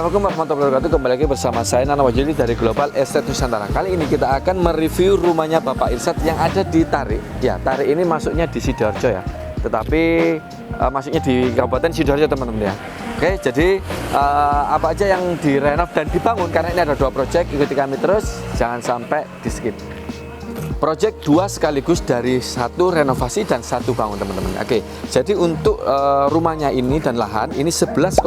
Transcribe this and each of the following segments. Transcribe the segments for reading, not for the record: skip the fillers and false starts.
Assalamualaikum warahmatullahi wabarakatuh. Kembali lagi bersama saya Nana Wahyudi dari Global Estate Nusantara. Kali ini kita akan mereview rumahnya Bapak Irsyad yang ada di Tarik. Ya, Tarik ini masuknya di Sidoarjo ya. Tetapi masuknya di Kabupaten Sidoarjo teman-teman ya. Oke, jadi apa aja yang direnov dan dibangun, karena ini ada 2 proyek, ikuti kami terus, jangan sampai di skip. Proyek 2 sekaligus dari 1 renovasi dan 1 bangun teman-teman. Oke, jadi untuk rumahnya ini dan lahan ini 11,5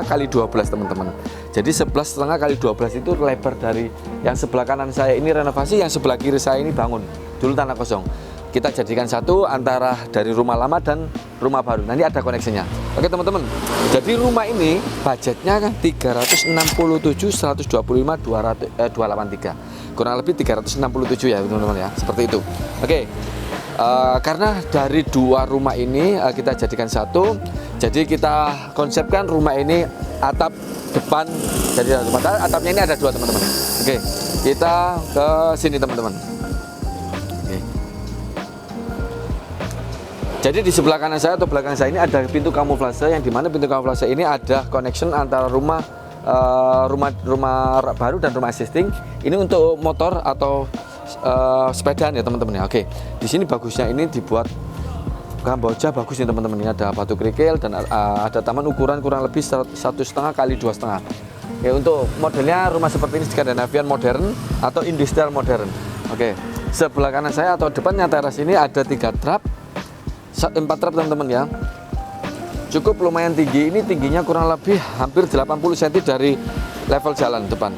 kali 12 teman-teman. Jadi 11,5 kali 12 itu lebar dari yang sebelah kanan saya ini renovasi, yang sebelah kiri saya ini bangun. Dulu tanah kosong. Kita jadikan satu antara dari rumah lama dan rumah baru. Nanti ada koneksinya. Oke teman-teman. Jadi rumah ini budgetnya kan 367 125 283. Kurang lebih 367 ya teman-teman ya, seperti itu. Oke, karena dari 2 rumah ini kita jadikan satu, jadi kita konsepkan rumah ini atap depan, jadi atapnya ini ada 2 teman-teman. Oke, kita ke sini teman-teman. Oke. Jadi di sebelah kanan saya atau belakang saya ini ada pintu kamuflase, yang dimana pintu kamuflase ini ada connection antara rumah baru dan rumah existing. Ini untuk motor atau sepedaan ya teman-teman ya. Oke, di sini bagusnya ini dibuat Kamboja, bagus nih teman-teman. Ini ada batu kerikil dan ada taman ukuran kurang lebih 1,5 kali 2,5. Oke, untuk modelnya rumah seperti ini Skandinavian modern atau industrial modern. Oke, sebelah kanan saya atau depannya teras ini ada 3 trap, 4 trap teman-teman ya. Cukup lumayan tinggi, ini tingginya kurang lebih hampir 80 cm dari level jalan depan.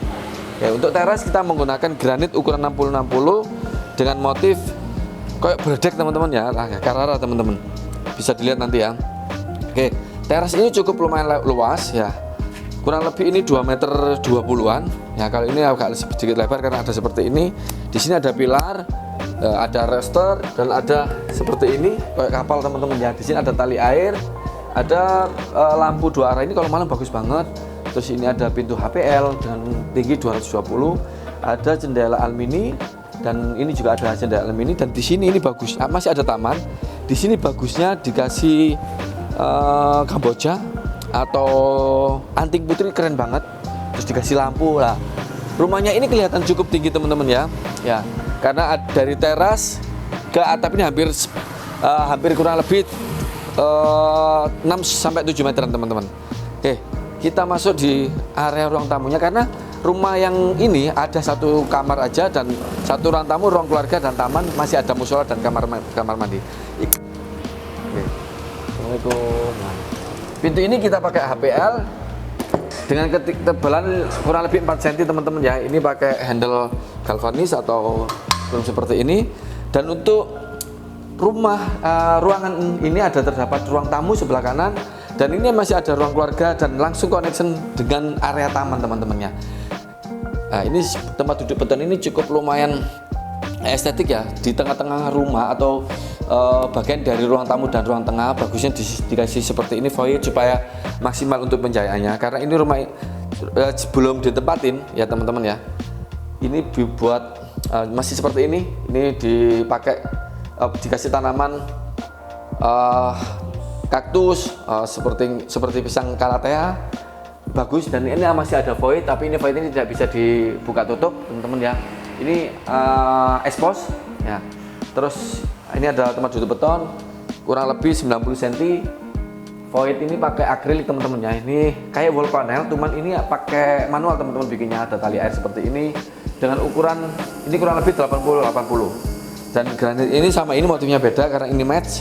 Ya, untuk teras kita menggunakan granit ukuran 60-60 dengan motif kayak berdek teman-teman ya, Carrara teman-teman. Bisa dilihat nanti ya. Oke, teras ini cukup lumayan luas ya. Kurang lebih ini 2 meter 20-an. Ya, kalau ini agak sedikit lebar karena ada seperti ini. Di sini ada pilar, ada rester dan ada seperti ini kayak kapal teman-teman ya. Di sini ada tali air. Ada lampu 2 arah, ini kalau malam bagus banget. Terus ini ada pintu HPL dan tinggi 220. Ada jendela alumini dan ini juga ada jendela alumini. Dan di sini ini bagus, masih ada taman. Di sini bagusnya dikasih Kamboja atau anting putri, keren banget. Terus dikasih lampu lah. Rumahnya ini kelihatan cukup tinggi teman-teman ya. Ya, karena dari teras ke atap ini hampir kurang lebih 6-7 meteran teman-teman. Oke, kita masuk di area ruang tamunya, karena rumah yang ini ada 1 kamar aja dan 1 ruang tamu, ruang keluarga dan taman, masih ada musola dan kamar mandi. Oke. Assalamualaikum. Pintu ini kita pakai HPL dengan ketebalan kurang lebih 4 cm teman-teman ya. Ini pakai handle galvanis atau seperti ini. Dan untuk ruangan ini terdapat ruang tamu sebelah kanan, dan ini masih ada ruang keluarga dan langsung connection dengan area taman teman-temannya. Nah, ini tempat duduk beton ini cukup lumayan estetik ya, di tengah-tengah rumah atau bagian dari ruang tamu dan ruang tengah. Bagusnya dikasih seperti ini foyer supaya maksimal untuk penjayaannya, karena ini rumah belum ditempatin ya teman-teman ya. Ini dibuat masih seperti ini dipakai dikasih tanaman kaktus seperti pisang kalatea, bagus. Dan ini masih ada void, tapi ini void ini tidak bisa dibuka tutup teman-teman ya. Ini expose ya. Terus ini ada tempat duduk beton kurang lebih 90 cm. Void ini pakai akrilik teman-teman ya. Ini kayak wall panel, cuman ini pakai manual teman-teman bikinnya. Ada tali air seperti ini dengan ukuran ini kurang lebih 80. Dan granit ini sama ini motifnya beda karena ini match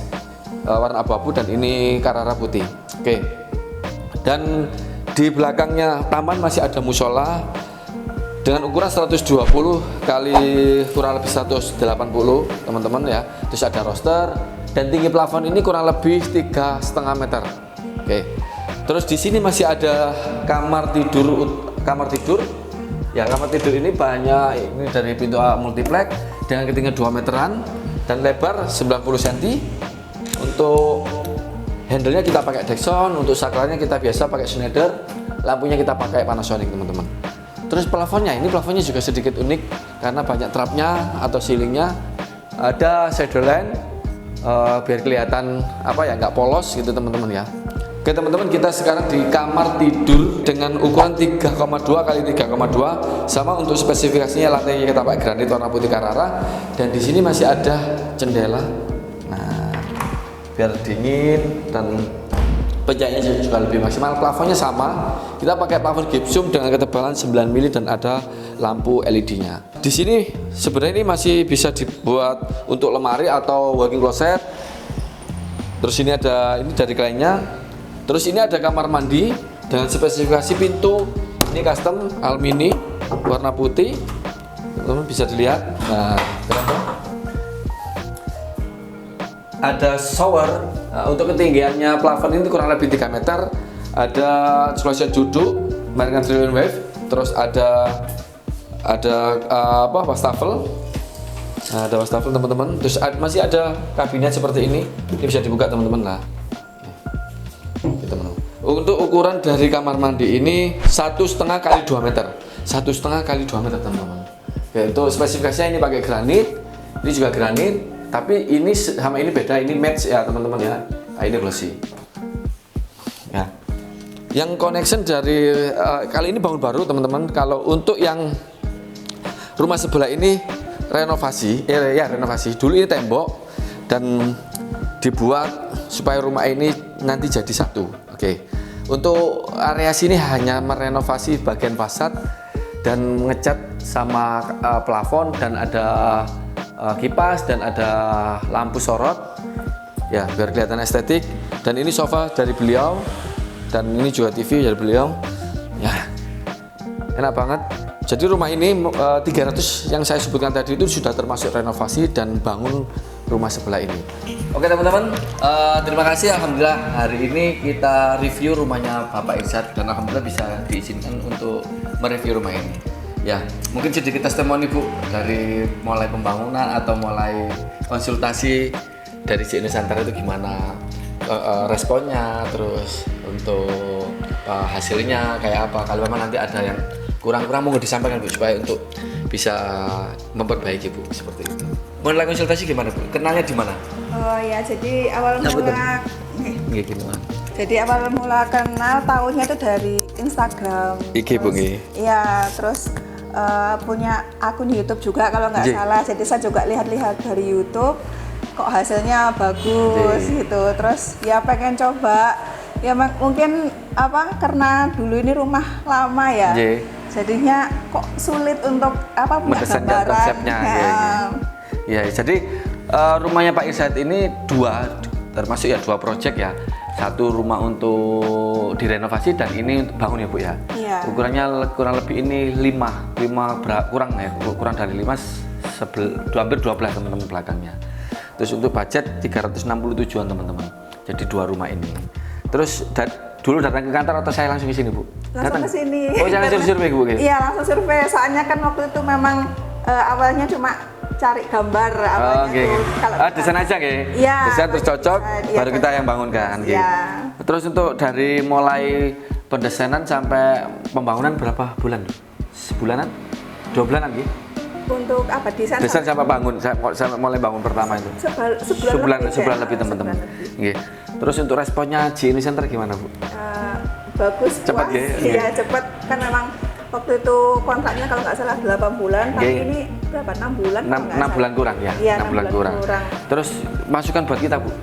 warna abu-abu dan ini Carrara putih. Oke. Dan di belakangnya taman masih ada musola dengan ukuran 120 kali kurang lebih 180 teman-teman ya. Terus ada roster dan tinggi plafon ini kurang lebih 3,5 meter. Oke. Terus di sini masih ada kamar tidur. Ya, kamar tidur ini banyak, ini dari pintu multiplex dengan ketinggian 2 meteran dan lebar 90 cm. Untuk handle-nya kita pakai Dexon, untuk saklarnya kita biasa pakai Schneider, lampunya kita pakai Panasonic teman-teman. Terus plafonnya juga sedikit unik karena banyak trapnya atau ceilingnya. Ada shadow line biar kelihatan nggak polos gitu teman-teman ya. Oke teman-teman, kita sekarang di kamar tidur dengan ukuran 3,2 kali 3,2, sama untuk spesifikasinya lantainya kita pakai granit warna putih Carrara, dan di sini masih ada jendela. Nah, biar dingin dan pencahayaannya juga lebih maksimal. Plafonnya sama, kita pakai plafon gypsum dengan ketebalan 9 mili dan ada lampu LED-nya. Di sini sebenarnya ini masih bisa dibuat untuk lemari atau walk-in closet. Terus ini ada ini dari kliennya. Terus ini ada kamar mandi dengan spesifikasi pintu ini custom alumini warna putih, teman-teman bisa dilihat. Nah, ada shower. Untuk ketinggiannya plafon ini kurang lebih 3 meter. Ada closet duduk menggunakan 3-in wave. Terus ada wastafel. Nah, ada wastafel teman-teman. Terus masih ada kabinet seperti ini. Ini bisa dibuka teman-teman lah. Untuk ukuran dari kamar mandi ini 1,5 kali 2 meter, 1,5 kali 2 meter teman-teman. Ya, untuk spesifikasinya ini pakai granit, ini juga granit, tapi ini sama ini beda, ini match ya teman-teman ya. Nah, ini glossy. Ya. Yang connection dari kali ini bangun baru teman-teman. Kalau untuk yang rumah sebelah ini renovasi, renovasi. Dulu ini tembok dan dibuat supaya rumah ini nanti jadi satu. Oke. Untuk area sini hanya merenovasi bagian fasad dan ngecat sama plafon, dan ada kipas dan ada lampu sorot ya biar kelihatan estetik. Dan ini sofa dari beliau, dan ini juga TV dari beliau ya, enak banget. Jadi rumah ini 300 yang saya sebutkan tadi itu sudah termasuk renovasi dan bangun rumah sebelah ini. Oke teman-teman, terima kasih. Alhamdulillah hari ini kita review rumahnya Bapak Irsad, dan alhamdulillah bisa diizinkan untuk mereview rumah ini. Ya, mungkin sedikit testimoni Bu, dari mulai pembangunan atau mulai konsultasi dari JI Nusantara itu gimana responnya, terus untuk hasilnya kayak apa. Kalau memang nanti ada yang kurang-kurang mau disampaikan Bu, supaya untuk bisa memperbaiki Bu, seperti itu. Mulai konsultasi gimana Bu? Kenalnya di mana? Oh ya, jadi awal mula Jadi awal mula kenal tahunya itu dari Instagram. IG Bu nggih. Iya, terus punya akun YouTube juga kalau nggak salah. Jadi saya juga lihat-lihat dari YouTube, kok hasilnya bagus gitu. Terus ya pengen coba. Ya mungkin karena dulu ini rumah lama ya. Jadinya kok sulit untuk punya gambaran konsepnya. Ya, jadi rumahnya Pak Irsad ini termasuk dua proyek ya. Satu rumah untuk direnovasi dan ini bangun ya Bu ya. Iya. Ukurannya kurang lebih ini 5 kurang dari 5 hampir 12 teman-teman belakangnya. Terus untuk budget 367-an teman-teman. Jadi 2 rumah ini. Terus dulu datang ke kantor atau saya langsung ke sini Bu? Langsung ke sini. Oh, jangan survei Bu? Iya, langsung survei. Soalnya kan waktu itu memang awalnya cuma cari gambar awalnya tuh. Kalau desain aja nggih. Iya. Desain terus cocok, baru kita yang bangunkan nggih. Iya. Terus untuk dari mulai pendesainan sampai pembangunan berapa bulan? Sebulanan? 2 bulanan nggih? Untuk desain sampai bangun, sampai mulai bangun pertama itu. Sebulan lebih teman-teman. Nggih. Terus untuk responnya JI Nusantara gimana Bu? Bagus, cepat ya? Iya, cepat. Kan memang waktu itu kontraknya kalau nggak salah 8 bulan, tapi ini berapa? 6 bulan? 6 bulan kurang ya? Iya, 6 bulan kurang. Terus masukan buat kita Bu?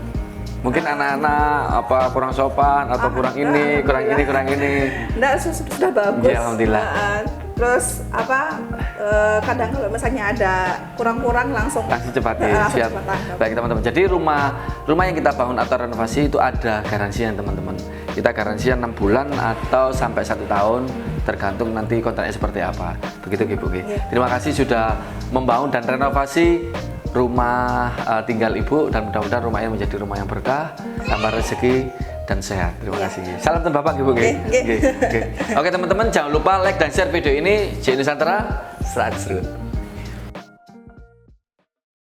Mungkin anak-anak kurang sopan atau kurang ini. Enggak, sudah bagus. Ya, alhamdulillah. Terus kadang kalau misalnya ada kurang-kurang langsung cepat ya. Siap. Baik teman-teman. Jadi rumah yang kita bangun atau renovasi itu ada garansinya teman-teman. Kita garansinya 6 bulan atau sampai 1 tahun, tergantung nanti kontraknya seperti apa. Begitu Bu. Terima kasih sudah membangun dan renovasi rumah tinggal Ibu, dan mudah-mudahan rumah ini menjadi rumah yang berkah, tambah rezeki dan sehat. Terima kasih. Salam ten Bapak Ibu. Oke teman-teman, jangan lupa like dan share video ini. JI Nusantara, 100 Root.